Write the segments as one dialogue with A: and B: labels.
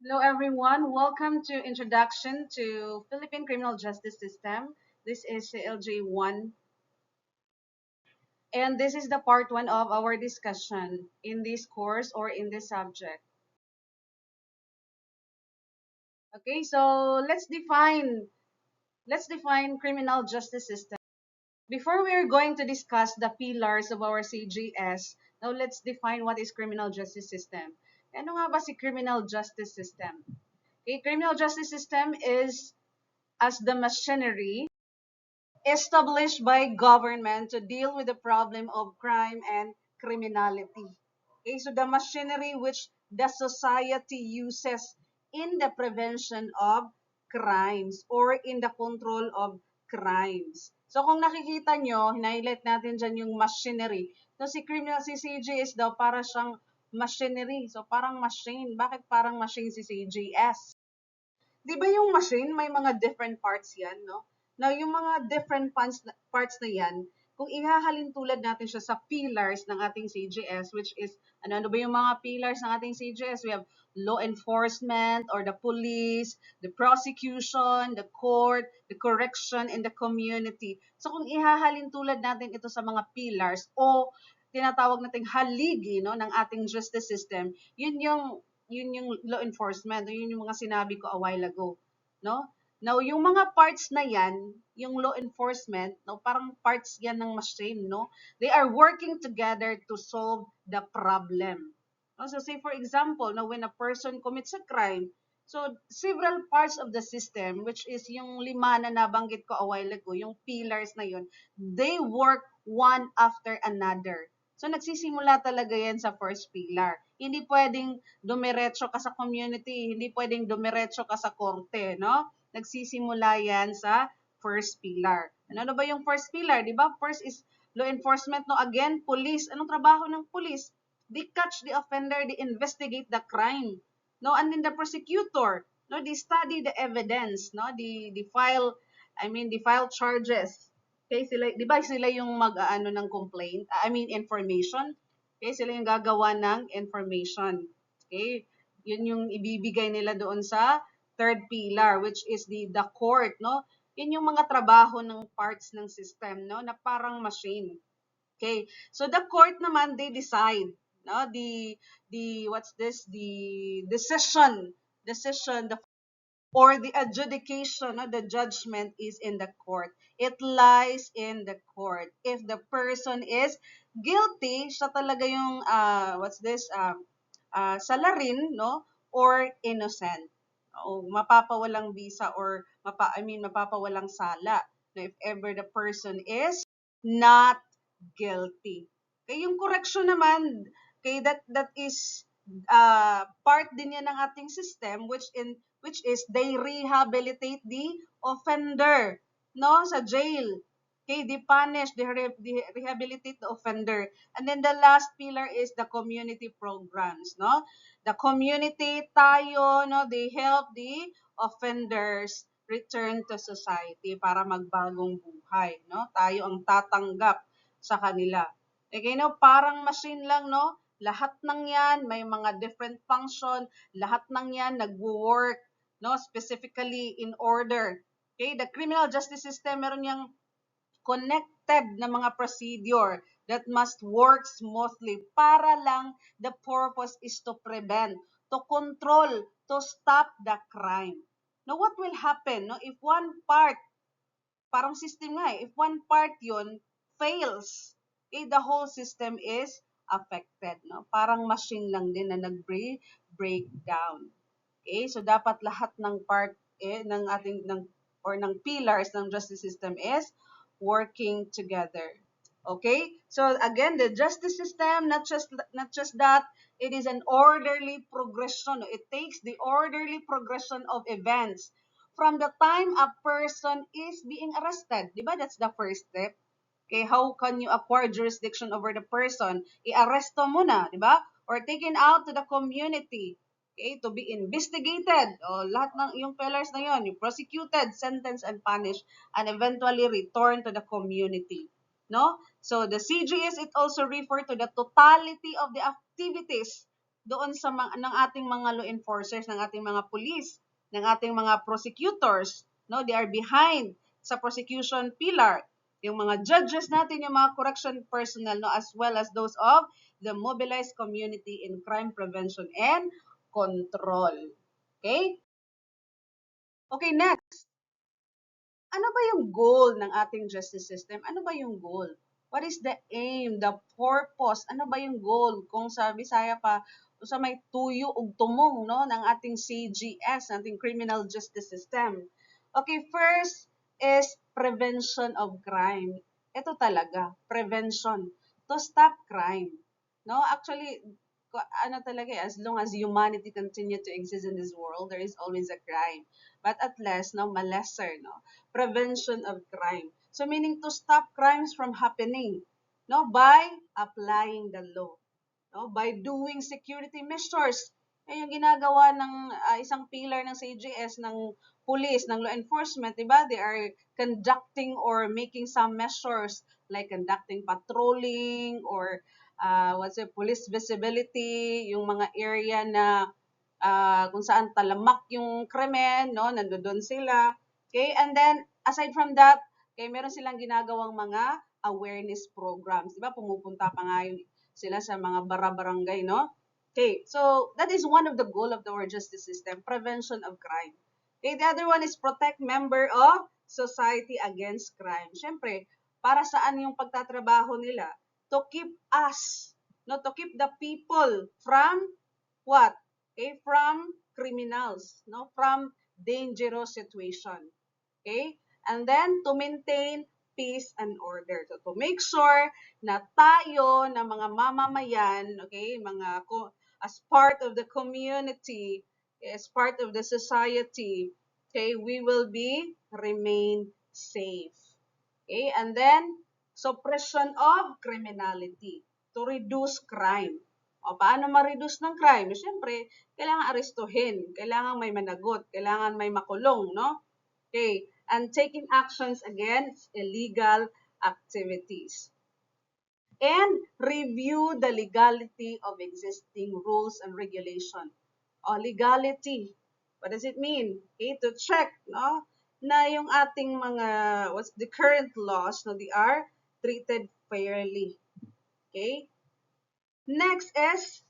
A: Hello everyone, welcome to Introduction to Philippine Criminal Justice System. This is CLJ1 and this is the part 1 of our discussion in this course or in this subject. Okay, so let's define criminal justice system. Before we are going to discuss the pillars of our CGS, now let's define what is criminal justice system. Ano nga ba si criminal justice system? Okay, criminal justice system is as the machinery established by government to deal with the problem of crime and criminality. Okay, so the machinery which the society uses in the prevention of crimes or in the control of crimes. So kung nakikita nyo, highlight natin dyan yung machinery. So si criminal, si CGS daw para siyang machinery. So parang machine. Bakit parang machine si CGS? 'Di ba yung machine may mga different parts 'yan, no? Now, yung mga different parts na 'yan, kung ihahalin tulad natin siya sa pillars ng ating CGS, which is ano ba yung mga pillars ng ating CGS? We have law enforcement or the police, the prosecution, the court, the correction, and the community. So kung ihahalin tulad natin ito sa mga pillars o tinatawag nating haligi no ng ating justice system, yun yung law enforcement, yun yung mga sinabi ko a while ago, no? Now, yung mga parts na yan, yung law enforcement, no, parang parts yan ng machine, no? They are working together to solve the problem. No? So, say for example, no, when a person commits a crime, so several parts of the system, which is yung lima na nabanggit ko a while ago, yung pillars na yun, they work one after another. So, nagsisimula talaga yan sa first pillar. Hindi pwedeng dumiretso ka sa community, hindi pwedeng dumiretso ka sa korte, no? Nagsisimula yan sa first pillar. Ano ba yung first pillar? Di ba? First is law enforcement, no? Again, police. Anong trabaho ng police? They catch the offender, they investigate the crime, no? And then the prosecutor, no? They study the evidence, no? They file charges. Okay, sila, di ba sila yung mag-aano ng complaint? Information. Okay, sila yung gagawa ng information. Okay, yun yung ibibigay nila doon sa third pillar, which is the court, no? Yun yung mga trabaho ng parts ng system, no? Na parang machine. Okay, so the court naman, they decide, no? The what's this? The decision, or the adjudication, no, the judgment is in the court. It lies in the court. If the person is guilty, siya talaga yung salarin, no, or innocent. O mapapawalang visa or mapapawalang sala na if ever the person is not guilty. Okay, yung correction naman, okay, that is part din yan ng ating system which is they rehabilitate the offender, no, sa jail. Okay, they punish, they rehabilitate the offender. And then the last pillar is the community programs, no? The community tayo, no, they help the offenders return to society para magbagong buhay, no? Tayo ang tatanggap sa kanila. Okay, no, parang machine lang, no? Lahat ng yan, may mga different function, lahat ng yan nagwo-work, no, specifically in order. Okay, the criminal justice system meron yang connected na mga procedure that must work smoothly para lang the purpose is to prevent, to control, to stop the crime. Now, what will happen, no, if one part, parang system nga if one part yun fails, okay, the whole system is affected, no? Parang machine lang din na nag-break down. Okay, so dapat lahat ng part ng ating ng pillars ng justice system is working together. Okay? So again, the justice system not just that it is an orderly progression. It takes the orderly progression of events from the time a person is being arrested. 'Di ba? That's the first step. Okay, how can you acquire jurisdiction over the person? I-arresto mo na, 'di ba? Or taken out to the community. Okay, to be investigated. O, lahat ng yung pillars na yon, you prosecuted, sentenced, and punished, and eventually returned to the community. No? So the CGS, it also refer to the totality of the activities doon sa ng ating mga law enforcers, ng ating mga police, ng ating mga prosecutors, no? They are behind sa prosecution pillar. Yung mga judges natin, yung mga correction personnel, no? As well as those of the mobilized community in crime prevention and control. Okay? Okay, next. Ano ba yung goal ng ating justice system? Ano ba yung goal? What is the aim, the purpose? Ano ba yung goal? Kung sa Bisaya pa, sa may tuyo ug tumong no ng ating CGS, ating criminal justice system. Okay, first is prevention of crime. Ito talaga, prevention to stop crime. No, actually ano talaga as long as humanity continue to exist in this world, there is always a crime. But at least, no, malesser, no, prevention of crime. So meaning to stop crimes from happening, no, by applying the law, no, by doing security measures. Yan yung ginagawa ng isang pillar ng CGS, ng police, ng law enforcement, diba? They are conducting or making some measures like conducting patrolling or police visibility, yung mga area na kung saan talamak yung krimen, no, nandoon sila. Okay, and then aside from that, okay, meron silang ginagawang mga awareness programs, 'di ba? Pumupunta pa nga yung sila sa mga bara-barangay, no? Okay, so that is one of the goal of our justice system, prevention of crime. Okay, the other one is protect member of society against crime. Siyempre, para saan yung pagtatrabaho nila? To keep us, no, to keep the people from what? Okay, from criminals, no, from dangerous situation. Okay, and then to maintain peace and order. So to make sure na tayo na mga mamamayan, okay, as part of the community, as part of the society, okay, we will be remain safe. Okay, and then suppression of criminality to reduce crime. O paano ma-reduce ng crime? Siyempre, kailangan arestuhin, kailangan may managot, kailangan may makulong, no? Okay, and taking actions against illegal activities. And review the legality of existing rules and regulation. O, legality. What does it mean? Okay, to check, no, na yung ating mga, what's the current laws, no, they are treated fairly. Okay? Next is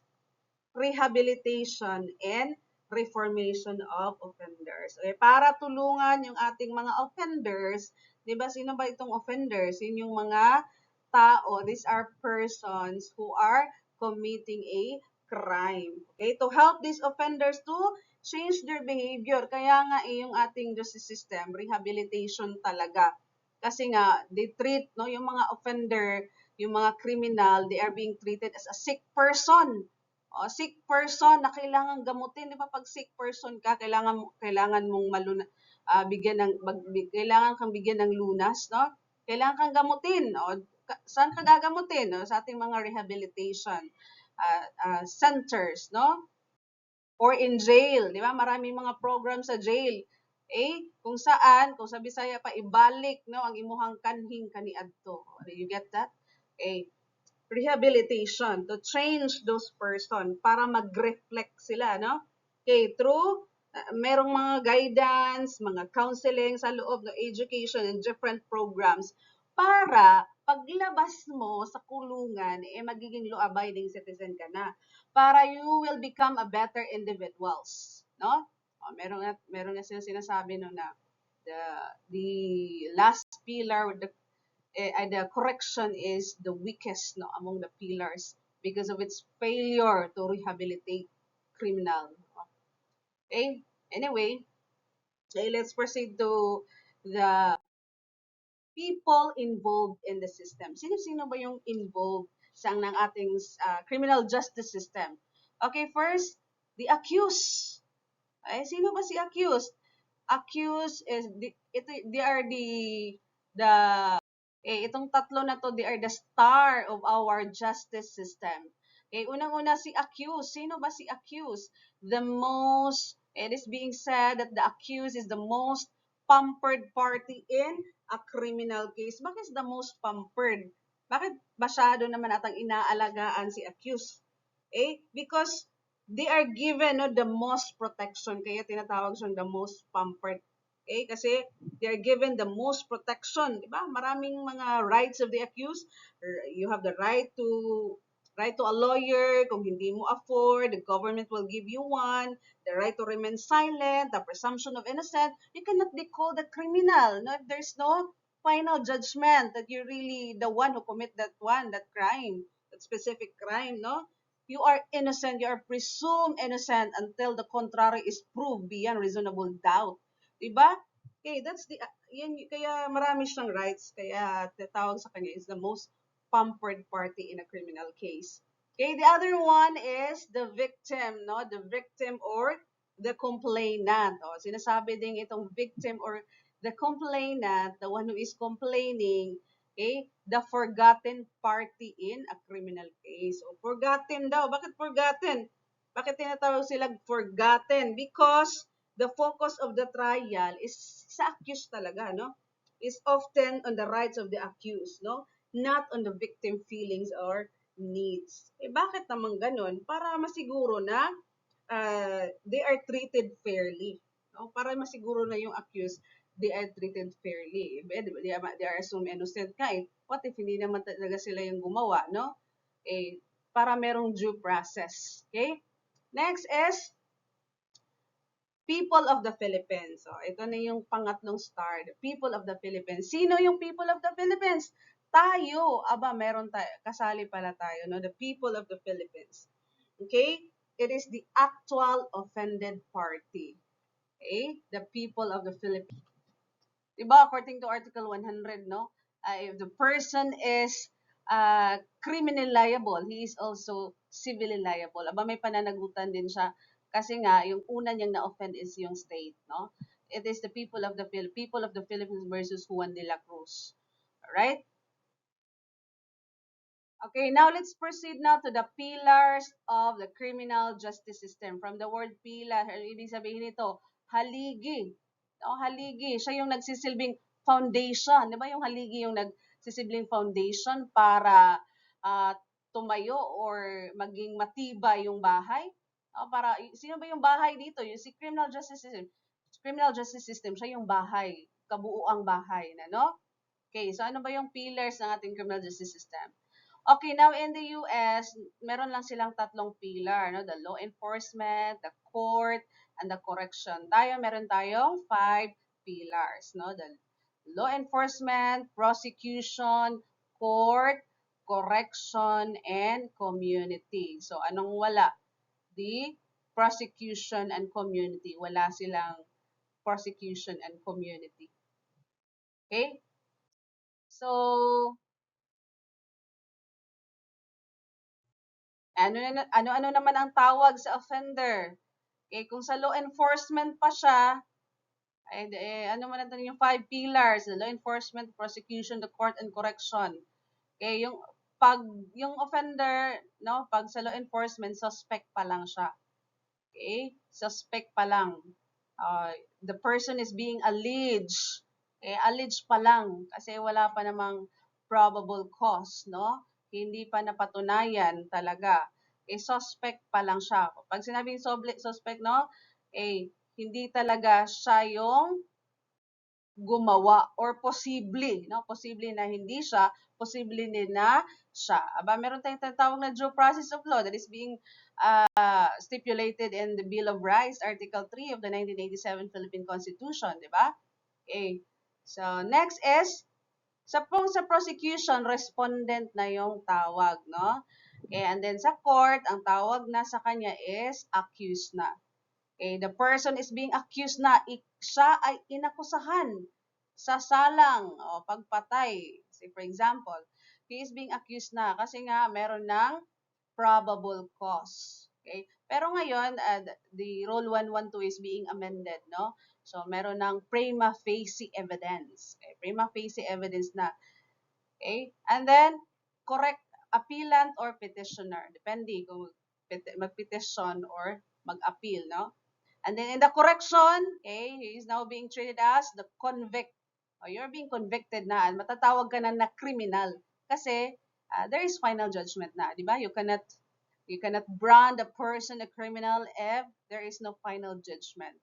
A: rehabilitation and reformation of offenders. Okay, para tulungan yung ating mga offenders, 'di ba? Sino ba itong offenders? Yun yung mga tao, these are persons who are committing a crime. Okay, to help these offenders to change their behavior. Kaya nga yung ating justice system, rehabilitation talaga. Kasi nga they treat no yung mga offender, yung mga criminal, they are being treated as a sick person. O, sick person na kailangan gamutin, 'di ba? Pag sick person ka, kailangan mong bigyan ng kailangan kang bigyan ng lunas, no? Kailangan kang gamutin. O, saan ka gagamutin? No? Sa ating mga rehabilitation centers, no? Or in jail, 'di ba? Maraming mga program sa jail. Kung saan, kung sa Bisaya pa ibalik no ang imuhang kanhing kaniadto. You get that? Rehabilitation to change those person para mag-reflect sila, no? Okay, through merong mga guidance, mga counseling sa loob ng education and different programs para paglabas mo sa kulungan, magiging law-abiding citizen ka na. Para you will become a better individuals, no? Meron nga sinasabi no na the last pillar, the correction is the weakest no, among the pillars because of its failure to rehabilitate criminal. Okay? Anyway, okay, let's proceed to the people involved in the system. Sino-sino ba yung involved sa ng ating criminal justice system? Okay, first, the accused. Ay, sino ba si accused? Accused is they are the itong tatlo na to, they are the star of our justice system. Okay, unang-una si accused. Sino ba si accused? The most, it is being said that the accused is the most pampered party in a criminal case. Bakit the most pampered? Bakit masyado naman atang inaalagaan si accused? Because they are given no, the most protection. Kaya tinatawag siyang the most pampered. Okay? Kasi they are given the most protection. Diba? Maraming mga rights of the accused. You have the right to a lawyer. Kung hindi mo afford, the government will give you one. The right to remain silent, the presumption of innocence. You cannot be called a criminal. No? If there's no final judgment that you're really the one who commit that crime, that specific crime, no? You are innocent, you are presumed innocent until the contrary is proved beyond reasonable doubt. Diba? Okay, that's the, yan, kaya marami siyang rights, kaya tatawag sa kanya is the most pampered party in a criminal case. Okay, the other one is the victim, no? The victim or the complainant. O, sinasabi din itong victim or the complainant, the one who is complaining, okay, the forgotten party in a criminal case. O, forgotten daw. Bakit forgotten? Bakit tinatawag silang forgotten? Because the focus of the trial is sa accused talaga, no? Is often on the rights of the accused, no? Not on the victim feelings or needs. Eh, bakit naman ganun? Para masiguro na they are treated fairly. No? Para masiguro na yung accused, they are treated fairly. They are assumed innocent ka eh. What if hindi naman talaga sila yung gumawa, no? Eh, para merong due process. Okay? Next is people of the Philippines. So, ito na yung pangatlong star. The people of the Philippines. Sino yung people of the Philippines? Tayo. Aba, meron tayo. Kasali pala tayo, no? The people of the Philippines. Okay? It is the actual offended party. Okay? The people of the Philippines. Diba, according to Article 100, no? If the person is criminally liable, he is also civilly liable. Aba, may pananagutan din siya kasi nga yung una niyang na-offend is yung state, no? It is the people of the Philippines versus Juan de la Cruz. Alright? Okay, now let's proceed now to the pillars of the criminal justice system. From the word pillar, ibig sabihin nito, haligi. No, haligi. Siya yung nagsisilbing foundation. Di ba yung haligi yung nagsisilbing foundation para tumayo or maging matibay yung bahay? No, para, sino ba yung bahay dito? Yung si criminal justice system. Criminal justice system, siya yung bahay. Kabuuang bahay na, no? Okay, so ano ba yung pillars ng ating criminal justice system? Okay, now in the US, meron lang silang tatlong pillar, no? The law enforcement, the court, and the correction. Meron tayong 5 pillars, no? The law enforcement, prosecution, court, correction, and community. So, anong wala? The prosecution and community. Wala silang prosecution and community. Okay? So, ano naman ang tawag sa offender? Okay, kung sa law enforcement pa siya, ano man natin yung 5 pillars, the law enforcement, prosecution, the court, and correction. Okay, yung offender, no, pag sa law enforcement, suspect pa lang siya. Okay, suspect pa lang. The person is being alleged. Okay, alleged pa lang kasi wala pa namang probable cause, no? Hindi pa napatunayan talaga. Suspect pa lang siya. Pag sinabing suspect, no? Hindi talaga siya yung gumawa or posible, no? Posible na hindi siya, posible din na siya. Aba, meron tayong tinatawag na due process of law that is being stipulated in the Bill of Rights, Article 3 of the 1987 Philippine Constitution, di ba? Okay. So, next is, sa prosecution, respondent na yung tawag, no? Okay, and then sa court, ang tawag na sa kanya is accused na. Okay, the person is being accused na, siya ay inakusahan sa salang o pagpatay. Say for example, he is being accused na kasi nga meron ng probable cause. Okay? Pero ngayon, the Rule 112 is being amended, no? So, meron ng prima facie evidence. Okay? Prima facie evidence na. Okay? And then, correct appellant or petitioner. Depende kung mag-petition or mag-appeal, no? And then in the correction, okay, he is now being treated as the convict. Or you're being convicted na, matatawag ka na criminal. Kasi there is final judgment na, di ba? You You cannot brand a person a criminal if there is no final judgment.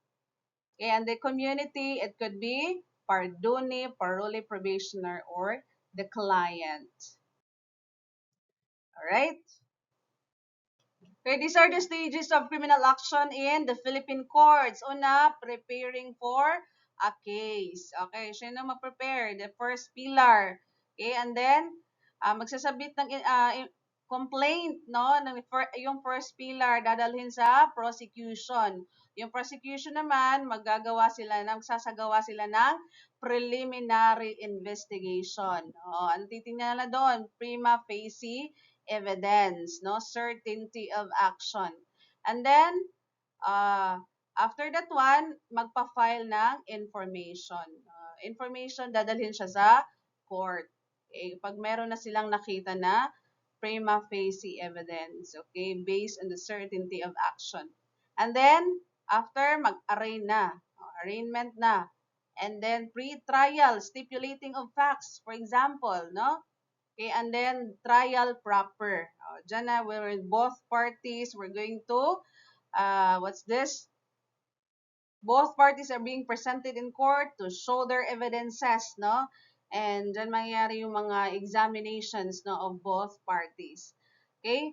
A: Okay, and the community, it could be pardone, parole, probationer, or the client. All right? Okay, these are the stages of criminal action in the Philippine courts. Una, preparing for a case. Okay, sino mag-prepare? The first pillar. Okay, and then, magsasabit ng complaint, no? Yung first pillar, dadalhin sa prosecution. Yung prosecution naman, magsasagawa sila ng preliminary investigation. Ano titingnan na doon? Prima facie evidence, no? Certainty of action. And then, uh, after that one, magpa-file ng information. Information, dadalhin siya sa court. Okay? Pag meron na silang nakita na prima facie evidence, okay, based on the certainty of action. And then, after, mag-arraign na. Arraignment na. And then, pre-trial, stipulating of facts. For example, no? Okay, and then trial proper. Diyan na, we're in both parties. We're going to, what's this? Both parties are being presented in court to show their evidences, no? And diyan mangyayari yung mga examinations, no, of both parties. Okay?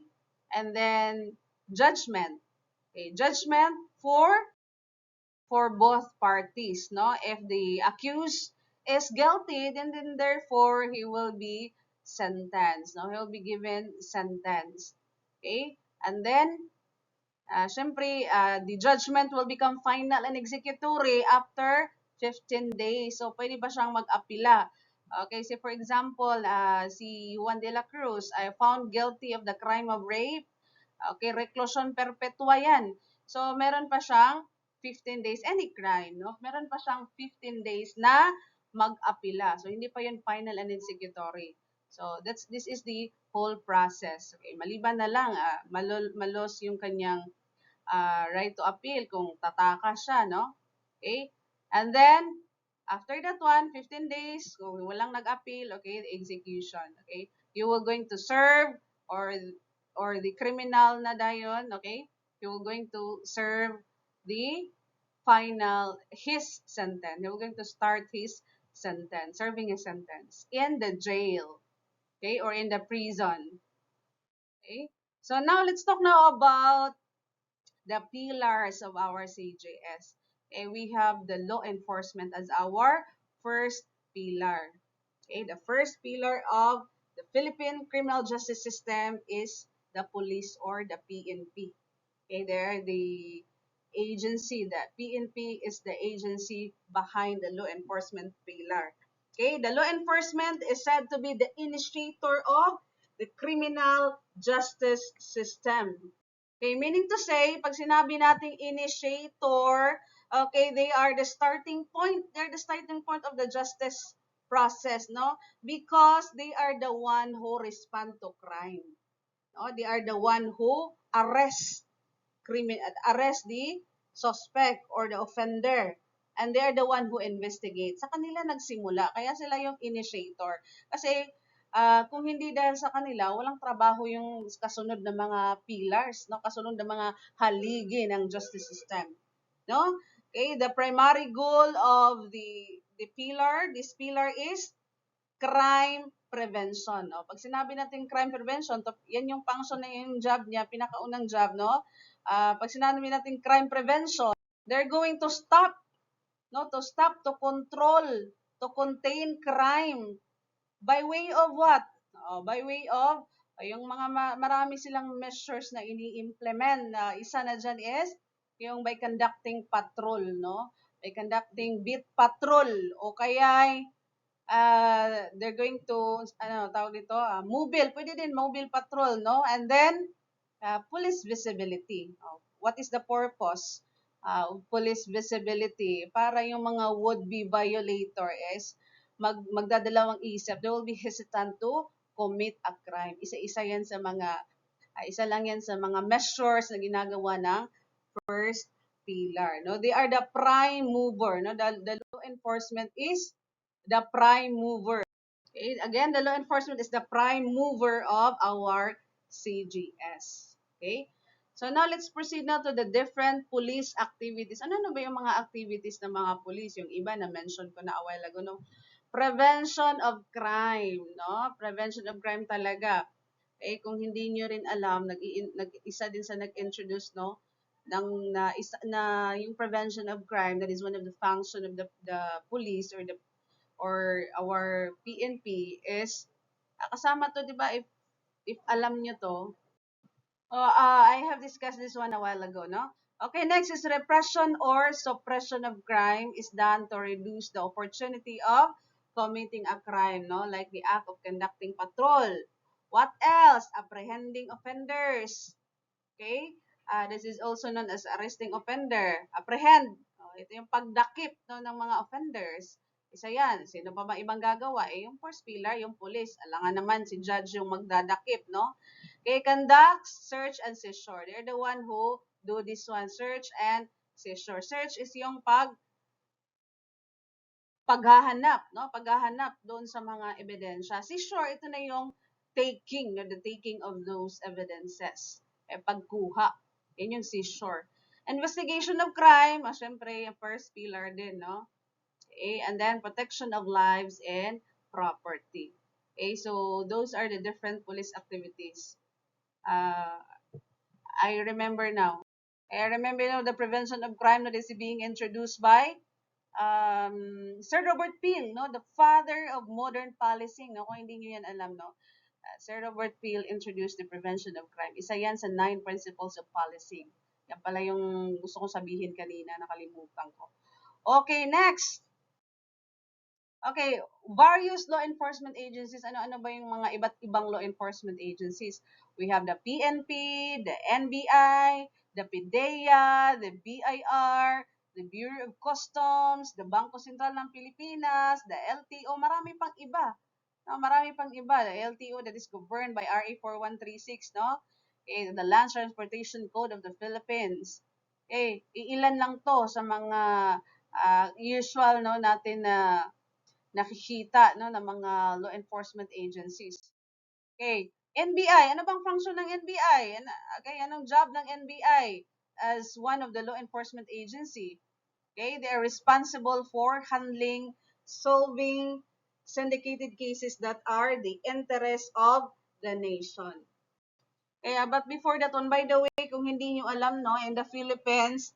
A: And then, judgment. Okay, judgment for both parties, no? If the accused is guilty, then therefore he will be sentenced, no? He'll be given sentence. Okay? And then, syempre, the judgment will become final and executory after 15 days. So, pwede ba siyang mag-apila? Okay, so for example, si Juan de la Cruz, I found guilty of the crime of rape. Okay, reclusion perpetua yan. So, meron pa siyang 15 days, any crime, no? Meron pa siyang 15 days na mag-apila. So, hindi pa yun final and executory. So, this is the whole process. Okay, maliban na lang, malos yung kanyang right to appeal kung tataka siya, no? Okay? And then, after that one, 15 days, kung walang nag-appeal, okay, the execution, okay? You will going to serve or the criminal na dayon, okay? You will going to serve the his sentence. You will going to start his sentence, serving his sentence in the jail, okay, or in the prison, okay? So now let's talk now about the pillars of our CJS. Okay, we have the law enforcement as our first pillar. Okay, the first pillar of the Philippine criminal justice system is the police or the PNP. Okay, they're the agency. The PNP is the agency behind the law enforcement pillar. Okay, the law enforcement is said to be the initiator of the criminal justice system. Okay, meaning to say, pag sinabi nating initiator, okay, they are the starting point. They're the starting point of the justice process, no? Because they are the one who respond to crime. No? They are the one who arrest the suspect or the offender. And they are the one who investigate. Sa kanila nagsimula. Kaya sila yung initiator. Kasi kung hindi dahil sa kanila, walang trabaho yung kasunod na mga pillars, no? Kasunod na mga haligi ng justice system. No? Okay, the primary goal of this pillar is crime prevention. No? Pag sinabi natin crime prevention, yan yung function na yung job niya, pinakaunang job, no? Pag sinabi natin crime prevention, they're going to stop, no? To stop, to control, to contain crime. By way of what? By way of yung mga marami silang measures na ini-implement. Isa na dyan is yung by conducting patrol, no? By conducting beat patrol o kaya they're going to, tawag dito, mobile, pwede din mobile patrol, no? And then, police visibility. What is the purpose of police visibility? Para yung mga would-be violator is magdadalawang isip. They will be hesitant to commit a crime. Isa lang yan sa mga measures na ginagawa ng first pillar. No? They are the prime mover. No? The law enforcement is the prime mover. Okay? Again, the law enforcement is the prime mover of our CGS. Okay? So now let's proceed now to the different police activities. Ano ba yung mga activities ng mga police? Yung iba na mention ko na a while ago, no? Prevention of crime, no? Prevention of crime talaga. Eh kung hindi niyo rin alam, isa din sa nag-introduce, no, na yung prevention of crime, that is one of the function of the police or our PNP is kasama to, 'di ba? If alam niyo to, I have discussed this one a while ago, no? Okay, next is repression or suppression of crime is done to reduce the opportunity of committing a crime, no? Like the act of conducting patrol. What else? Apprehending offenders. Okay? This is also known as arresting offender. Apprehend. Ito yung pagdakip, no, ng mga offenders. Isa yan. Sino pa ba ibang gagawa? Yung first pillar, yung police. Alangan naman si judge yung magdadakip, no? Okay, conduct, search, and seizure. They're the one who do this one, search and seizure. Search is yung paghahanap, no? Paghahanap doon sa mga ebidensya. Seizure, ito na yung taking, no? The taking of those evidences. Pagkuha. Yan yung seizure. Investigation of crime, syempre, first pillar din, no? Okay, and then protection of lives and property. Okay, so those are the different police activities. Uh, I remember now. The prevention of crime that is being introduced by Sir Robert Peel, no, the father of modern policing, no, kung hindi niyo yan alam, no. Sir Robert Peel introduced the prevention of crime. Isa yan sa 9 principles of policing. Yan pala yung gusto kong sabihin kanina, nakalimutan ko. Okay, next. Okay, various law enforcement agencies. Ano-ano ba yung mga iba't ibang law enforcement agencies? We have the PNP, the NBI, the PDEA, the BIR, the Bureau of Customs, the Bangko Sentral ng Pilipinas, the LTO, marami pang iba. No, marami pang iba. The LTO that is governed by RA 4136, no? Okay, the Land Transportation Code of the Philippines. Okay, iilan lang to sa mga usual, no, natin na nakikita, no, ng mga law enforcement agencies. Okay, NBI, ano bang function ng NBI? Okay, anong job ng NBI as one of the law enforcement agency? Okay, they are responsible for handling, solving syndicated cases that are the interest of the nation. Kaya, but before that one, by the way, kung hindi nyo alam, no, in the Philippines,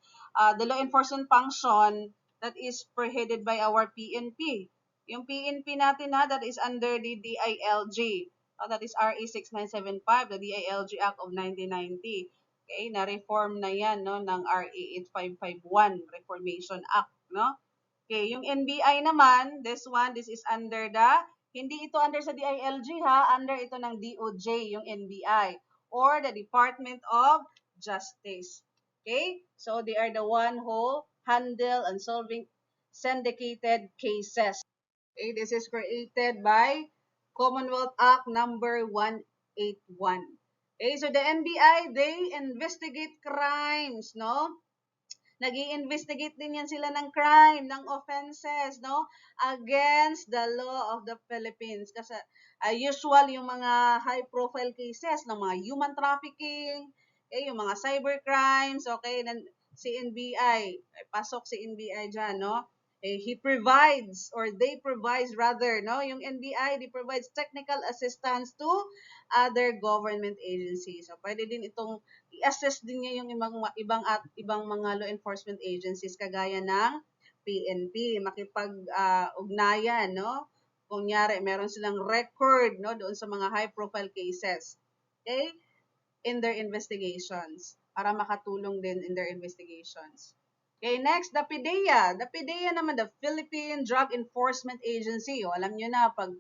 A: the law enforcement function that is spearheaded by our PNP. Yung PNP natin, ha, that is under the DILG. That is RA 6975, the DILG Act of 1990. Okay, na-reform na yan, no, ng RA 8551, Reformation Act, no? Okay, yung NBI naman, this is under hindi ito under sa DILG, ha, under ito ng DOJ, yung NBI, or the Department of Justice. Okay, so they are the one who handle and solving syndicated cases. Okay, this is created by Commonwealth Act number 181. Okay, so the NBI, they investigate crimes, no? Nag-i-investigate din yan sila ng crime, ng offenses, no? Against the law of the Philippines. Kasi usual yung mga high-profile cases ng mga human trafficking, yung mga cyber crimes, okay, si NBI, pasok si NBI dyan, no? He provides, or they provides rather, no? Yung NBI, they provides technical assistance to other government agencies. So, pwede din itong i-assess din niya yung ibang mga law enforcement agencies kagaya ng PNP, makipag-ugnayan, no? Kunyari, meron silang record, no, doon sa mga high-profile cases. Okay? In their investigations, para makatulong din in their investigations. Okay, next, the PDEA. The PDEA naman, the Philippine Drug Enforcement Agency. O, alam nyo na, pag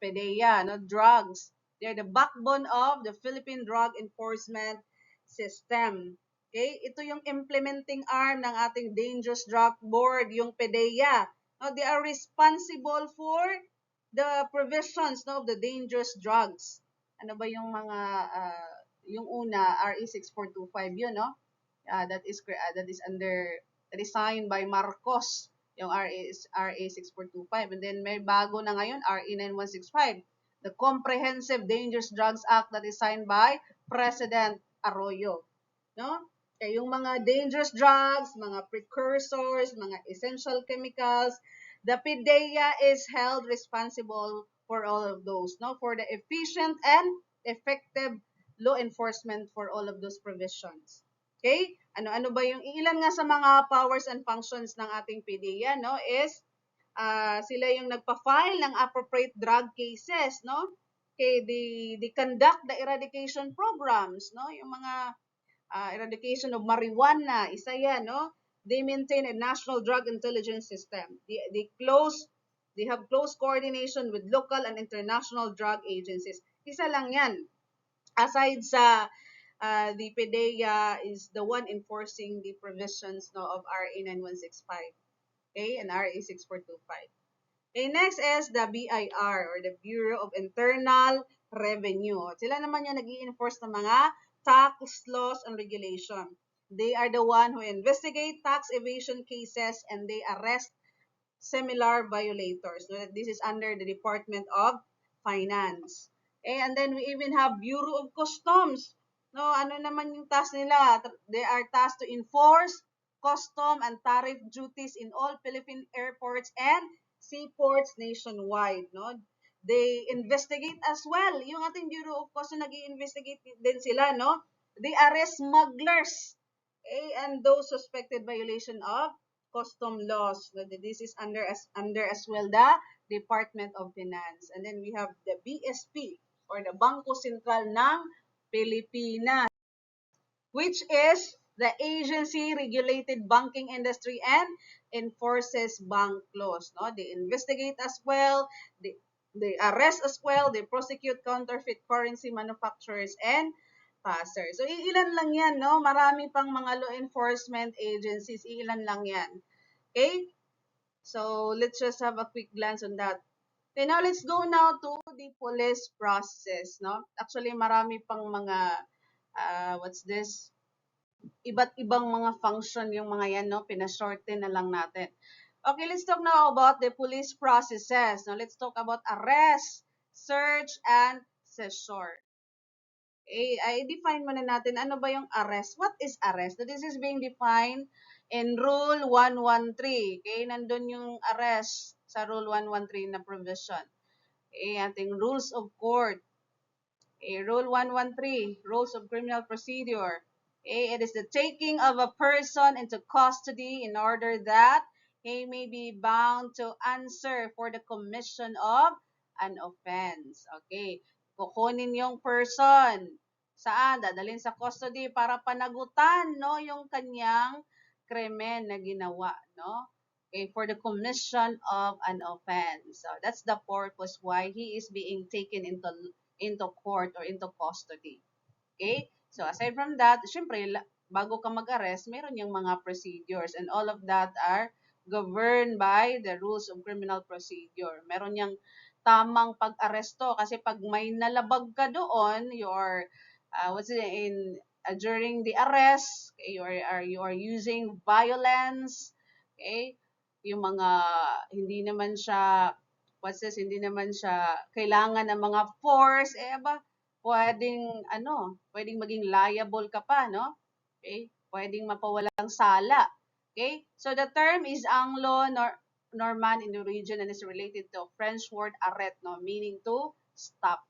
A: PDEA, no, drugs, they're the backbone of the Philippine Drug Enforcement System. Okay? Ito yung implementing arm ng ating Dangerous Drug Board, yung PDEA. No, they are responsible for the provisions, no, of the dangerous drugs. Ano ba yung mga, yung una, RE 6425 yun, no? That is signed by Marcos, yung RA 6425. And then may bago na ngayon, RE 9165. The Comprehensive Dangerous Drugs Act that is signed by President Arroyo, no? Kaya yung mga dangerous drugs, mga precursors, mga essential chemicals, the PDEA is held responsible for all of those, no? For the efficient and effective law enforcement for all of those provisions. Okay? Ano-ano ba yung ilan nga sa mga powers and functions ng ating PDEA, no? Is sila yung nagpa-file ng appropriate drug cases, no? Okay, they conduct the eradication programs, no? Yung mga eradication of marijuana, isa yan, no? They maintain a national drug intelligence system. They have close coordination with local and international drug agencies. Isa lang yan. Aside sa the PDEA is the one enforcing the provisions, no, of RA 9165, okay, and RA 6425. Okay, next is the BIR or the Bureau of Internal Revenue. Sila naman yung nag-i-enforce ng mga tax laws and regulation. They are the one who investigate tax evasion cases and they arrest similar violators. This is under the Department of Finance. Okay, and then we even have Bureau of Customs. No, ano naman yung task nila? They are tasked to enforce custom and tariff duties in all Philippine airports and seaports nationwide, no? They investigate as well. Yung ating Bureau of Customs nag-i-investigate din sila, no? They arrest smugglers, okay, and those suspected violation of custom laws. This is under as well the Department of Finance. And then we have the BSP or the Bangko Sentral ng Pilipinas, which is the agency regulated banking industry and enforces bank laws. No? They investigate as well, they arrest as well, they prosecute counterfeit currency manufacturers and passers. So ilan lang yan, no? Marami pang mga law enforcement agencies, ilan lang yan. Okay? So let's just have a quick glance on that. Okay, now let's go now to the police process, no? Actually, marami pang mga what's this? Iba't ibang mga function yung mga yan, no? Pinashorten na lang natin. Okay, let's talk now about the police processes. Now, let's talk about arrest, search, and seizure. Okay, i-define muna natin ano ba yung arrest. What is arrest? So, this is being defined in Rule 113. Okay, nandun yung arrest sa Rule 113 na provision. Okay, ating rules of court. Rule 113, Rules of Criminal Procedure. It is the taking of a person into custody in order that he may be bound to answer for the commission of an offense. Okay, kukunin yung person. Saan? Dadalhin sa custody para panagutan, no, yung kanyang krimen na ginawa, no? Okay, for the commission of an offense. So that's the purpose why he is being taken into court or into custody. Okay? So, aside from that, syempre, bago ka mag-arrest, meron yung mga procedures and all of that are governed by the rules of criminal procedure. Meron yung tamang pag-aresto kasi pag may nalabag ka doon, during the arrest, okay, you are using violence, okay? Yung mga hindi naman siya kailangan ng mga force, pwedeng maging liable ka pa, no? Okay? Pwedeng mapawalang sala. Okay? So the term is Anglo-Norman in the region and is related to French word arrêt, no? Meaning to stop.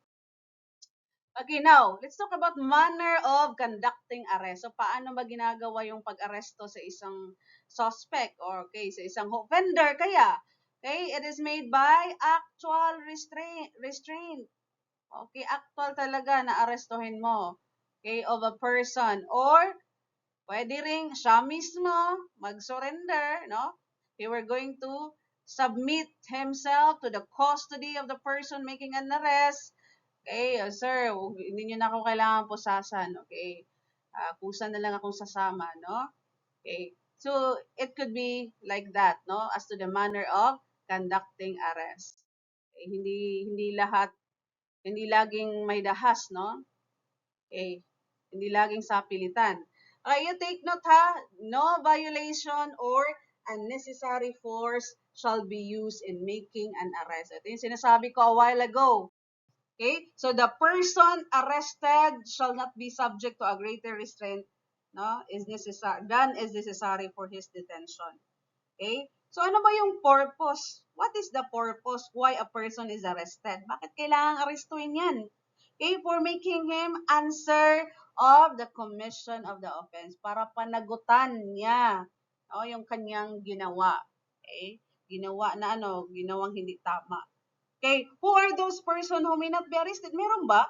A: Okay, now, let's talk about manner of conducting arrest. So, paano ba ginagawa yung pag-aresto sa isang suspect or sa isang offender kaya? Okay, it is made by actual restraint. Okay, actual talaga na arestuhin mo. Okay, of a person or pwede ring siya mismo mag-surrender, no? He were going to submit himself to the custody of the person making an arrest. Okay, sir, hindi nyo na ako kailangan pusasan. Okay, kusa na lang akong sasama, no? Okay, so it could be like that, no? As to the manner of conducting arrest. Okay, hindi laging may dahas, no? Okay, hindi laging sapilitan. Okay, you take note ha, no violation or unnecessary force shall be used in making an arrest. Ito yung sinasabi ko a while ago. Okay? So the person arrested shall not be subject to a greater restraint, no, is necessary than is necessary for his detention. Okay? So ano ba yung purpose? What is the purpose why a person is arrested? Bakit kailangang arestuin yan? Okay, for making him answer of the commission of the offense, para panagutan niya yung kanyang ginawa. Okay? Ginawa na ginawang hindi tama. Okay, who are those person who may not be arrested? Meron ba?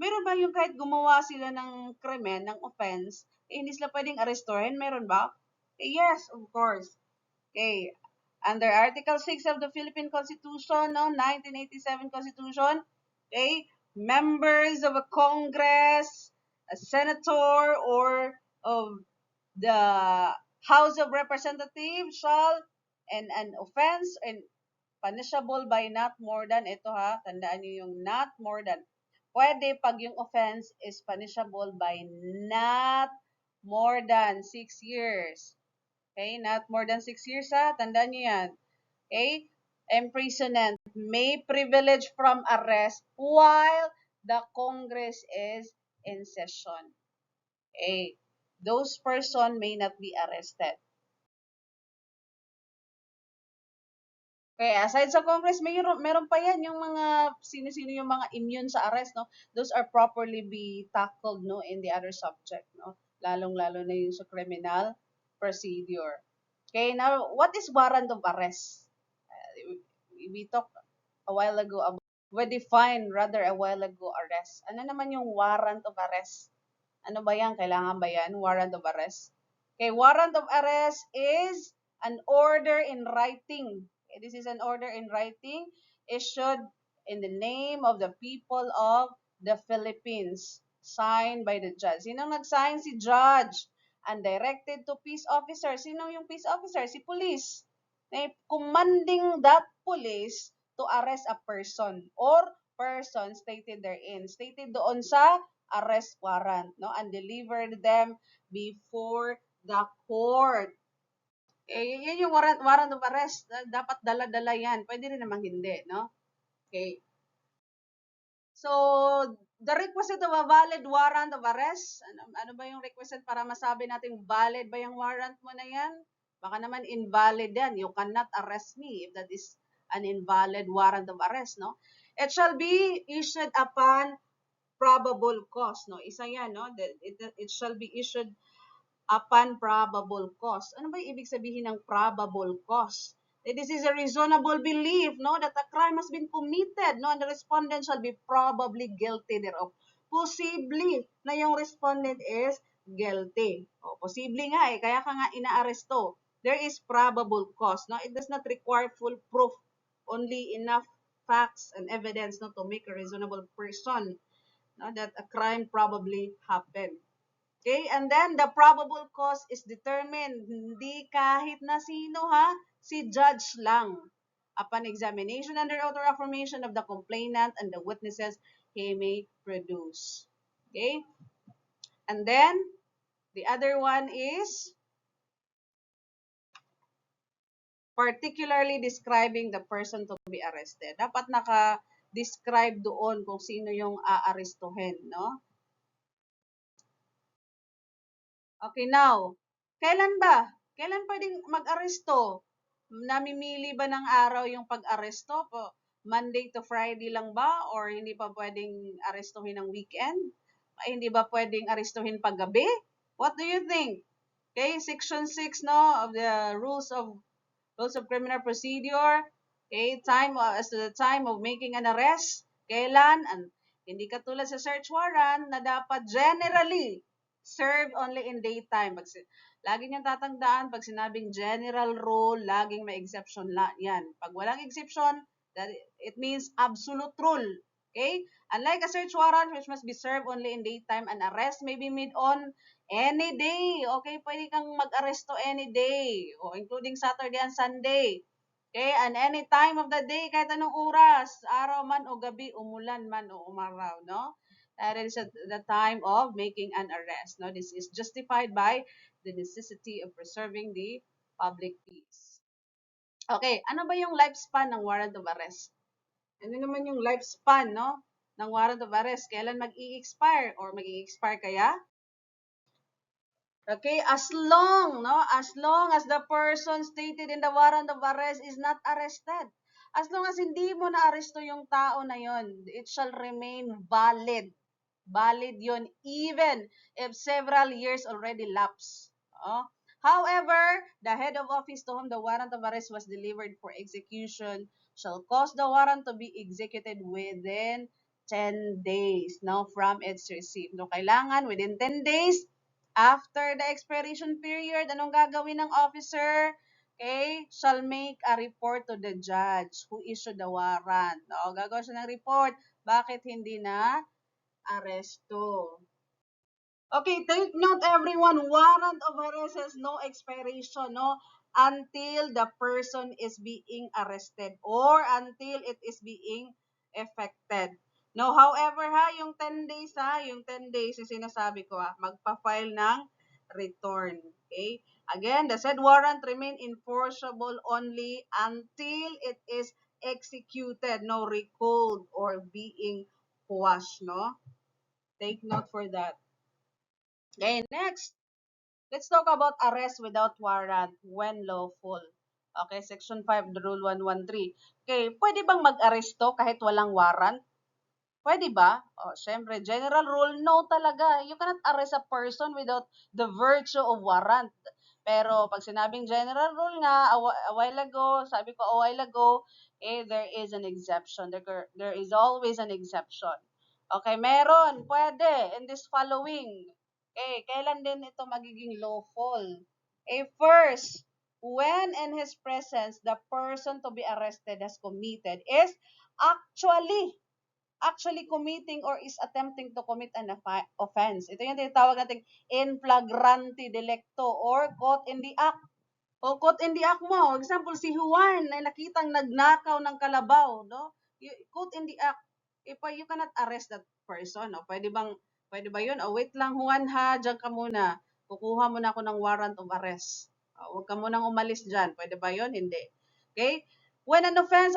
A: Meron ba yung kahit gumawa sila ng krimen, ng offense, hindi sila pwedeng arestuhin? Meron ba? Yes, of course. Okay. Under Article 6 of the Philippine Constitution, no, 1987 Constitution, okay, members of a Congress, a senator, or of the House of Representatives shall, and an offense and punishable by not more than, ito ha, tandaan nyo yung not more than. Pwede pag yung offense is punishable by not more than 6 years. Okay, not more than 6 years ha, tandaan nyo yan. Okay, imprisonment may privilege from arrest while the Congress is in session. Okay, those person may not be arrested. Okay, aside sa Congress, meron pa yan yung mga sino-sino yung mga immune sa arrest, no? Those are properly be tackled, no, in the other subject, no? Lalong-lalo na yung sa criminal procedure. Okay, now, what is warrant of arrest? We talked a while ago about, we defined rather a while ago arrest. Ano naman yung warrant of arrest? Ano ba yan? Kailangan ba yan? Warrant of arrest? Okay, warrant of arrest is an order in writing. Okay, this is an order in writing issued in the name of the people of the Philippines, signed by the judge. Sinong nag-sign? Si judge. And directed to peace officer. Sino yung peace officer? Si police. Commanding that police to arrest a person or person stated therein. Stated doon sa arrest warrant, no, and delivered them before the court. Yan yung warrant of arrest. Dapat dala-dala yan. Pwede rin namang hindi, no? Okay. So, the requisite of a valid warrant of arrest, ano ba yung requisite para masabi natin valid ba yung warrant mo na yan? Baka naman invalid yan. You cannot arrest me if that is an invalid warrant of arrest, no? It shall be issued upon probable cause, no? Isa yan, no? It shall be issued upon probable cause. Ano ba yung ibig sabihin ng probable cause? This is a reasonable belief, no, that a crime has been committed, no, and the respondent shall be probably guilty thereof. Posible na yung respondent is guilty. O, posible nga kaya ka nga inaaresto. There is probable cause, no? It does not require full proof, only enough facts and evidence, no, to make a reasonable person, no, that a crime probably happened. Okay, and then the probable cause is determined. Hindi kahit na sino ha, si judge lang. Upon examination under oath or affirmation of the complainant and the witnesses he may produce. Okay, and then the other one is particularly describing the person to be arrested. Dapat naka-describe doon kung sino yung aarestuhin, no? Okay, now, kailan ba? Kailan pwedeng mag-aresto? Namimili ba ng araw yung pag-aresto? Monday to Friday lang ba? Or hindi pa pwedeng arestuhin ng weekend? Ay, hindi ba pwedeng arestuhin paggabi? What do you think? Okay, Section 6, no, of the Rules of Criminal Procedure. Okay, as to the time of making an arrest. Kailan? Hindi katulad sa search warrant na dapat generally served only in daytime. Lagi niyang tatandaan, pag sinabing general rule, laging may exception yan. Pag walang exception, that it means absolute rule. Okay? Unlike a search warrant, which must be served only in daytime, an arrest may be made on any day. Okay? Pwede kang mag-aresto any day, including Saturday and Sunday. Okay? And any time of the day, kahit anong oras, araw man o gabi, umulan man o umaraw, no? That is at the time of making an arrest. No, this is justified by the necessity of preserving the public peace. Okay, ano ba yung lifespan ng warrant of arrest? Ano naman yung lifespan, no? ng warrant of arrest. Kailan mag-i-expire or mag-i-expire kaya? Okay, as long, no, as long as the person stated in the warrant of arrest is not arrested. As long as hindi mo na-aresto yung tao na yon, it shall remain valid. Valid yon even if several years already lapsed. Oh. However, the head of office to whom the warrant of arrest was delivered for execution shall cause the warrant to be executed within 10 days no, from its receipt. No, kailangan within 10 days after the expiration period, anong gagawin ng officer? Okay, shall make a report to the judge who issued the warrant. No, gagawin siya ng report. Bakit hindi na aresto? Okay, take note everyone, warrant of arrest has no expiration, no, until the person is being arrested or until it is being effected. No, however ha, yung 10 days ha, yung 10 days yung sinasabi ko ha, magpa-file ng return. Okay? Again, the said warrant remain enforceable only until it is executed, no, recalled or being quashed, no? Take note for that. Okay, next, let's talk about arrest without warrant when lawful. Okay, Section 5, the Rule 113. Okay, pwede bang mag-aresto kahit walang warrant? Pwede ba? O, syempre, general rule, no talaga. You cannot arrest a person without the virtue of warrant. Pero pag sinabing general rule nga, a while ago, sabi ko a while ago, there is an exception. There is always an exception. Okay, meron, pwede, in this following. Okay, kailan din ito magiging lawful? First, when in his presence the person to be arrested has committed is actually committing or is attempting to commit an offense. Ito yung tinatawag natin in flagrante delicto or caught in the act. O caught in the act mo. Example, si Juan na nakitang nagnakaw ng kalabaw, no? Caught in the act. If you cannot arrest that person, no? Pwede ba yun? Oh, wait lang Juan ha, diyan ka muna. Kukuha mo na ako ng warrant of arrest. Huwag ka munang umalis diyan. Pwede ba yun? Hindi. Okay? When an offense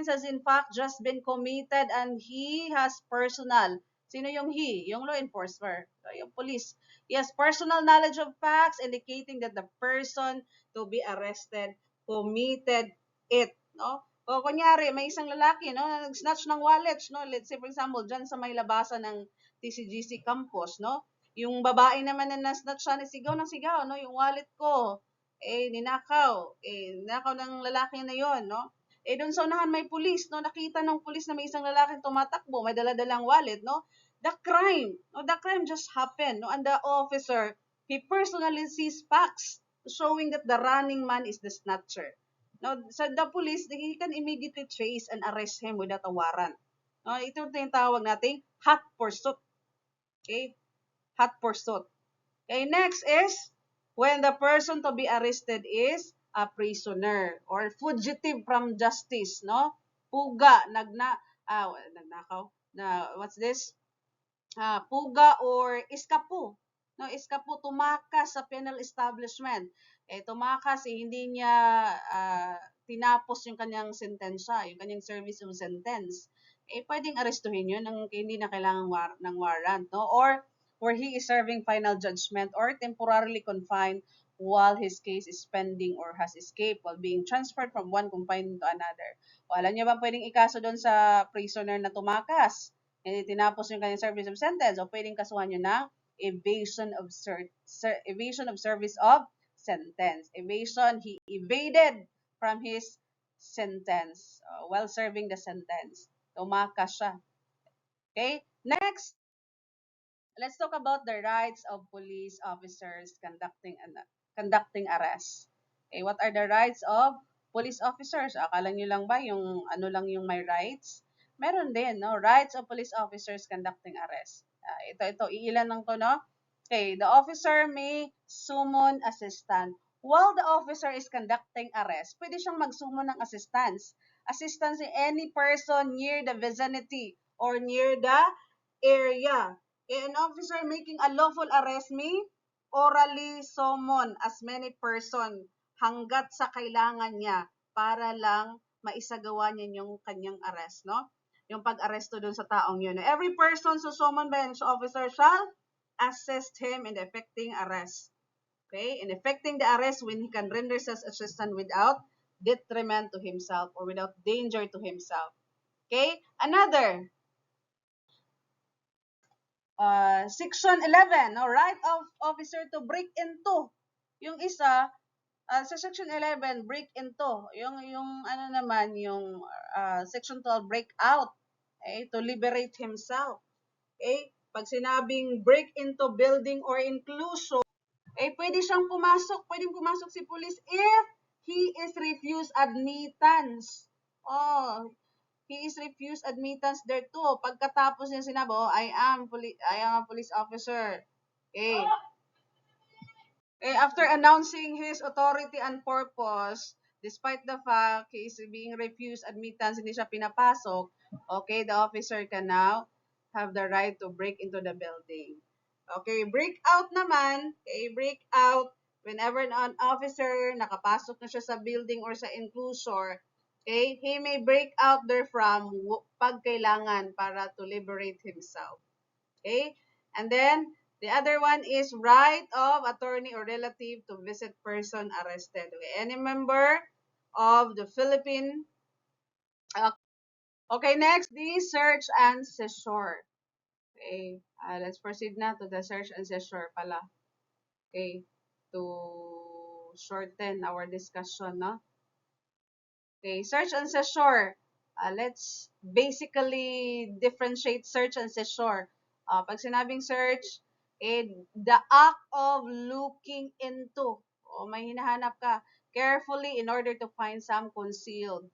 A: has in fact just been committed and he has personal, sino yung he? Yung law enforcer, yung police. He has personal knowledge of facts indicating that the person to be arrested committed it, no? O kunyari, may isang lalaki, no, na nag-snatch ng wallet, no? Let's say for example, diyan sa may labasan ng TCGC campus, no? Yung babae naman na na-snatch siya, sigaw ng sigaw, no? Yung wallet ko, ninakaw ng lalaki na yon, no? Doon sa unahan may pulis, no? Nakita ng pulis na may isang lalaki tumatakbo, may dala-dalang wallet, no? The crime just happened, no? And the officer, he personally sees facts showing that the running man is the snatcher. No, so the police, he can immediately trace and arrest him without a warrant. No, ito yung tawag nating hot pursuit. Okay? Hot pursuit. Okay, next is when the person to be arrested is a prisoner or fugitive from justice, no? Puga, nagnakaw, what's this? Puga or iskapo. No, iskapo, tumakas sa penal establishment. Tumakas, hindi niya tinapos yung kanyang sentensya, yung kanyang service of sentence. Pwedeng arestuhin yun hindi na kailangan ng warrant, no? Or where he is serving final judgment or temporarily confined while his case is pending or has escaped while being transferred from one confinement to another. O, alam niyo ba pwedeng ikaso doon sa prisoner na tumakas? Hindi tinapos yung kanyang service of sentence o pwedeng kasuhan nyo ng evasion of service of sentence. Evasion, he evaded from his sentence while serving the sentence. Tumakas siya. Okay? Next, let's talk about the rights of police officers conducting arrests. Okay, what are the rights of police officers? Akala nyo lang ba yung ano lang yung may rights? Meron din, no? Rights of police officers conducting arrests. Iilan lang to, no? Okay, the officer may summon assistant. While the officer is conducting arrest, pwede siyang mag-summon ng assistance. Assistance in any person near the vicinity or near the area. An officer making a lawful arrest may orally summon as many person hanggat sa kailangan niya para lang maisagawa niya yung kanyang arrest, no? yung pag-aresto dun sa taong yun. Every person so summoned by an officer shall assist him in effecting arrest. Okay? In effecting the arrest when he can render such assistance without detriment to himself or without danger to himself. Okay? Another, Section 11, no? Right of officer to break into. Yung isa, sa Section 11, break into. Yung ano naman, yung Section 12, break out. Okay? To liberate himself. Okay? Pag sinabing break into building or inclusion, pwede siyang pumasok. Pwedeng pumasok si police if he is refused admittance. Oh, he is refused admittance there too. Pagkatapos niya sinabi, I am a police officer. Okay. After announcing his authority and purpose, despite the fact he is being refused admittance, hindi siya pinapasok, okay, the officer can now have the right to break into the building. Okay, break out naman, break out whenever an officer nakapasok na siya sa building or sa enclosure, he may break out therefrom pag kailangan para to liberate himself. Okay? And then, the other one is right of attorney or relative to visit person arrested. Okay? Any member of the Philippine. Okay, next, the search and seizure. Okay, let's proceed na to the search and seizure pala. Okay, to shorten our discussion, no? Okay, search and seizure. Let's basically differentiate search and seizure. Pag sinabing search, the act of looking into. May hinahanap ka carefully in order to find some concealed.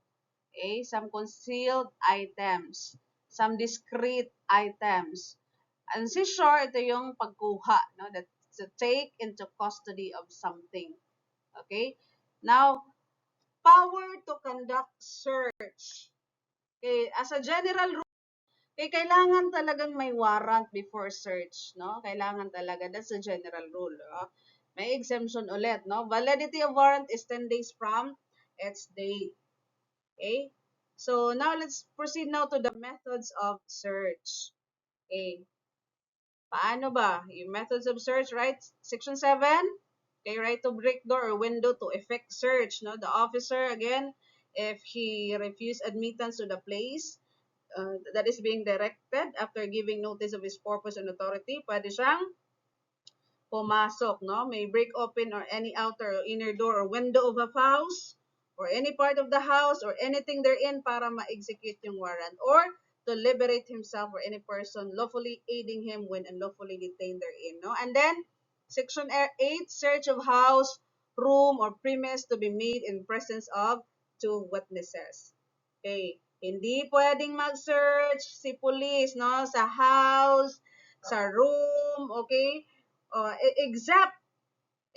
A: Okay, some concealed items. Some discrete items. And seizure, ito yung pagkuha. No? That's to take into custody of something. Okay? Now, power to conduct search. Okay, as a general rule, kailangan talagang may warrant before search, no? Kailangan talaga, that's a general rule. May exemption ulit, no? Validity of warrant is 10 days from its date. Okay? So, now let's proceed now to the methods of search. Okay. Paano ba? Yung methods of search, right? Section 7, okay, right to break door or window to effect search, no? The officer, again, if he refused admittance to the place that is being directed after giving notice of his purpose and authority, pwede siyang pumasok, no? May break open or any outer or inner door or window of a house or any part of the house or anything therein para ma-execute yung warrant or to liberate himself or any person lawfully aiding him when unlawfully detained therein, no? And then, Section 8, search of house, room, or premise to be made in presence of two witnesses. Okay. Hindi pwedeng mag-search si police, no? Sa house, sa room, okay? Except,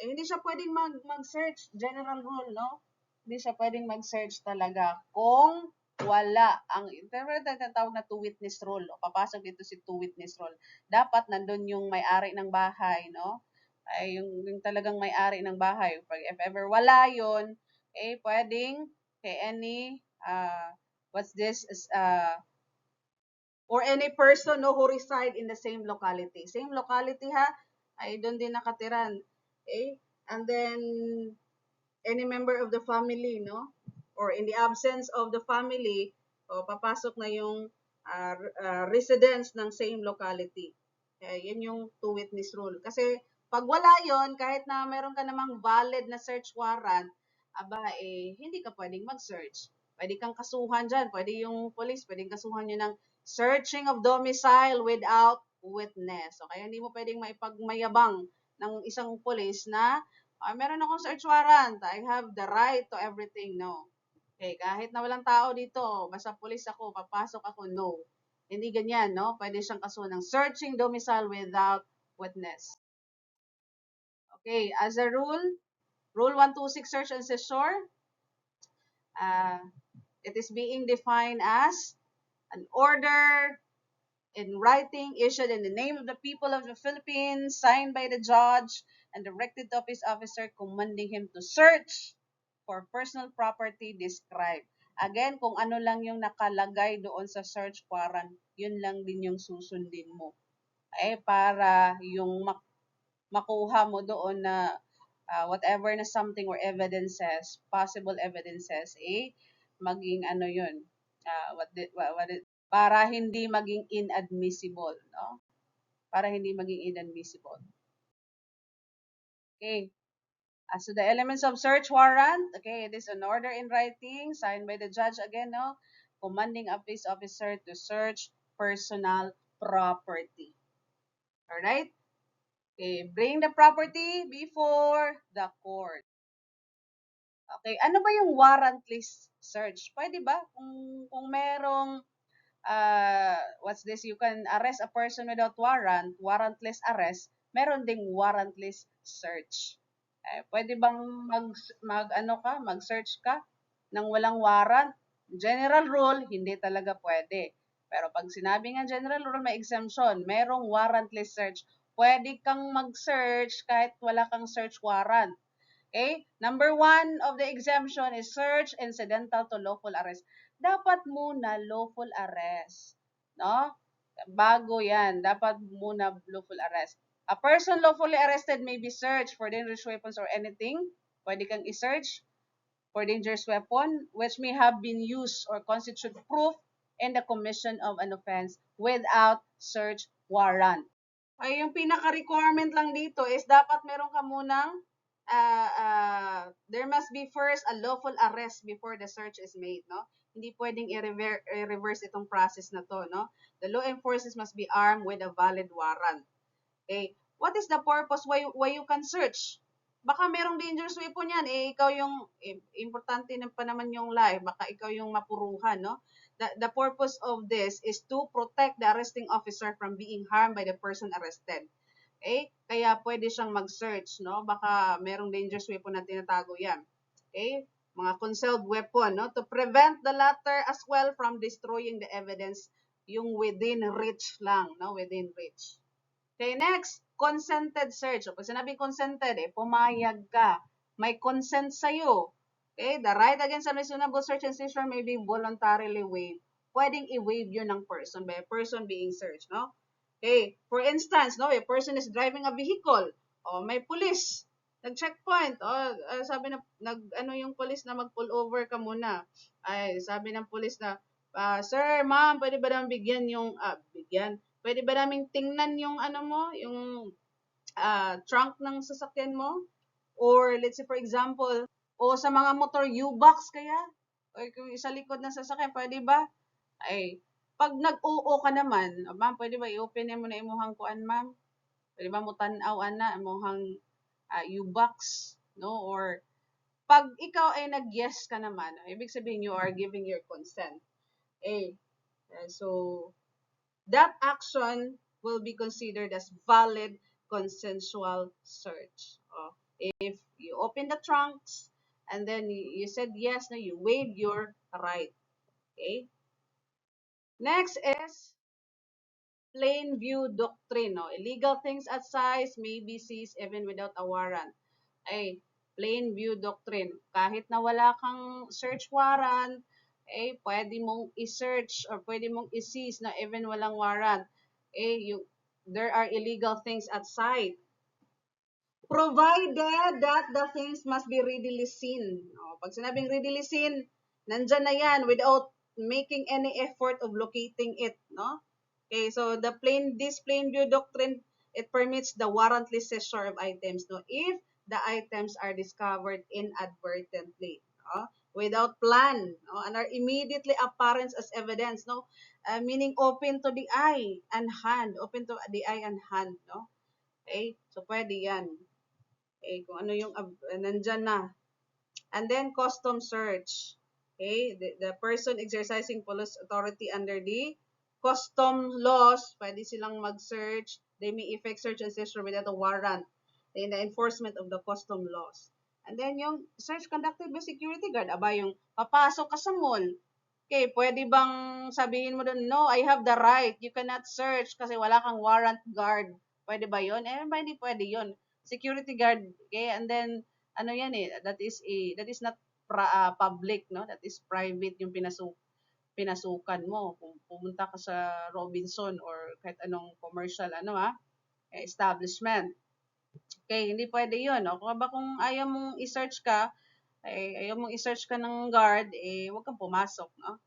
A: hindi siya pwedeng mag-search, general rule, no? Hindi siya pwedeng mag-search talaga kung wala ang tinatawag na two-witness rule. O, papasok dito si two-witness rule. Dapat nandun yung may-ari ng bahay, no? Ay, yung talagang may-ari ng bahay. Pag if ever wala yun, pwedeng any, what's this, or any person no, who reside in the same locality. Same locality ha, ay doon din nakatiran. Okay? And then, any member of the family, no? Or in the absence of the family, papasok na yung residents ng same locality. Yan yung two-witness rule. Kasi, pag wala yon kahit na meron ka namang valid na search warrant, hindi ka pwedeng mag-search. Pwede kang kasuhan dyan. Pwede yung police, pwedeng kasuhan nyo ng searching of domicile without witness. So, kaya hindi mo pwedeng maipagmayabang ng isang police na meron akong search warrant. I have the right to everything. No. Okay, kahit na walang tao dito, basta police ako, papasok ako, no. Hindi ganyan, no? Pwede siyang kasuhan ng searching domicile without witness. Okay, as a rule, Rule 126, search and seizure, it is being defined as an order in writing issued in the name of the people of the Philippines, signed by the judge, and directed to his officer commanding him to search for personal property described Again, kung ano lang yung nakalagay doon sa search warrant, yun lang din yung susundin mo. Para yung makuha mo doon na whatever na something or evidences, possible evidences, maging ano yun, para hindi maging inadmissible, no? Para hindi maging inadmissible. Okay. So the elements of search warrant, okay, it is an order in writing signed by the judge again, no? Commanding a peace officer to search personal property. All right? Okay, bring the property before the court. Okay, ano ba yung warrantless search? Pwede ba? Kung merong, what's this, you can arrest a person without warrant, warrantless arrest, meron ding warrantless search. Pwede bang mag-search ka ng walang warrant? General rule, hindi talaga pwede. Pero pag sinabi nga general rule, may exemption. Merong warrantless search. Pwede kang mag-search kahit wala kang search warrant. Okay? Number one of the exemption is search incidental to lawful arrest. Dapat muna lawful arrest. No? Bago yan. Dapat muna lawful arrest. A person lawfully arrested may be searched for dangerous weapons or anything. Pwede kang i-search for dangerous weapon which may have been used or constitute proof in the commission of an offense without search warrant. Ay, yung pinaka-requirement lang dito is dapat meron ka munang there must be first a lawful arrest before the search is made, no? Hindi pwedeng i-reverse itong process na to, no? The law enforcement must be armed with a valid warrant. Okay? What is the purpose why you can search? Baka merong dangerous weapon yan, ikaw yung, importante na pa naman yung life, baka ikaw yung mapuruhan, no? The purpose of this is to protect the arresting officer from being harmed by the person arrested. Okay? Kaya pwede siyang mag-search, no? Baka merong dangerous weapon na tinatago yan. Okay? Mga concealed weapon, no? To prevent the latter as well from destroying the evidence, yung within reach lang, no? Within reach. Okay, next, consented search. O, pag sinabing consented, pumayag ka. May consent sa'yo. Okay, the right against unreasonable search and seizure may be voluntarily waived. Pwedeng i-waive yun ng person by a person being searched, no? Okay, for instance, no, a person is driving a vehicle. O, may police. Nag-checkpoint. Sabi na, yung police na mag-pull over ka muna. Ay, sabi ng police na, sir, ma'am, pwede ba naman bigyan yung, pwede ba naming tingnan yung yung trunk ng sasakyan mo? Or let's say for example, o sa mga motor U-box kaya? O kung sa likod ng sasakyan, pwede ba? Ay, pag nag-oo ka naman, ma'am, pwede ba i-open mo na imuhang kuan, ma'am? Pwede ba mo tanaw ana imuhang U-box, no? Or pag ikaw ay nag-yes ka naman, ibig sabihin you are giving your consent. So that action will be considered as valid consensual search. If you open the trunks and then you said yes, no, you waived your right. Okay. Next is plain view doctrine. No? Illegal things at size may be seized even without a warrant. Plain view doctrine. Kahit na wala kang search warrant, pwede mong i-search or pwede mong i-seize na even walang warrant. There are illegal things at sight. Provided that the things must be readily seen. Pag sinabing readily seen, nandyan na yan without making any effort of locating it. No? Okay, so this plain view doctrine, it permits the warrantless seizure of items, no, if the items are discovered inadvertently, no, without plan, no, and are immediately apparent as evidence, no, meaning open to the eye and hand, no. Okay, so pwede yan. Okay, kung ano yung nandyan na. And then custom search. Okay, the person exercising police authority under the custom laws, pwede silang mag-search. They may effect search and seizure without a warrant in the enforcement of the custom laws. And then yung search conducted by security guard, yung papasok ka sa mall. Okay, pwede bang sabihin mo doon, no, I have the right, you cannot search kasi wala kang warrant guard. Pwede ba yun? Hindi pwede yun. Security guard, okay, and then, that is not public, no? That is private yung pinasukan mo. Kung pumunta ka sa Robinson or kahit anong commercial establishment. Okay, hindi pwede 'yun, no? Kung ayaw mong i-search ka, ayaw mong i-search ka ng guard, huwag kang pumasok, no?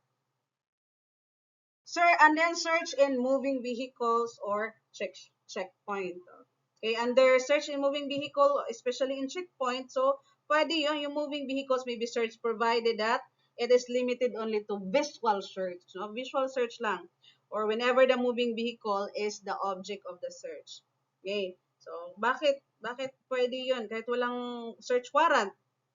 A: Sir, and then search in moving vehicles or checkpoint. Okay, under search in moving vehicle, especially in checkpoint, so pwede yun, yung moving vehicles may be searched provided that it is limited only to visual search. No? Visual search lang. Or whenever the moving vehicle is the object of the search. Okay, so bakit pwede yun? Kahit walang search warrant.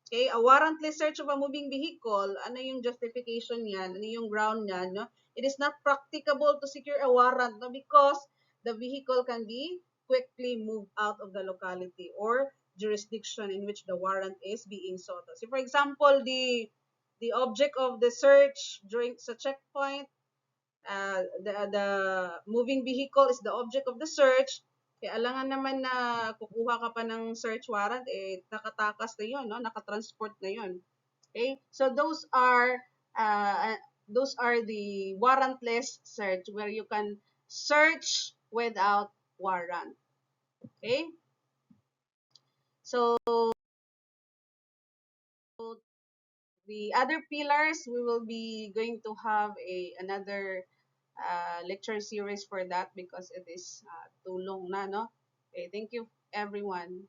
A: Okay, a warrantless search of a moving vehicle, ano yung justification niyan? Ano yung ground niyan? No? It is not practicable to secure a warrant, no? Because the vehicle can be quickly moved out of the locality or jurisdiction in which the warrant is being sought. So, for example, the object of the search during sa checkpoint, the moving vehicle is the object of the search. Kaya alangan naman na kukuha ka pa ng search warrant, nakatakas na yun, no? Nakatransport na yun. Okay? So those are the warrantless search where you can search without warrant. Okay? So the other pillars, we will be going to have another lecture series for that because it is too long na, no? Okay, thank you everyone.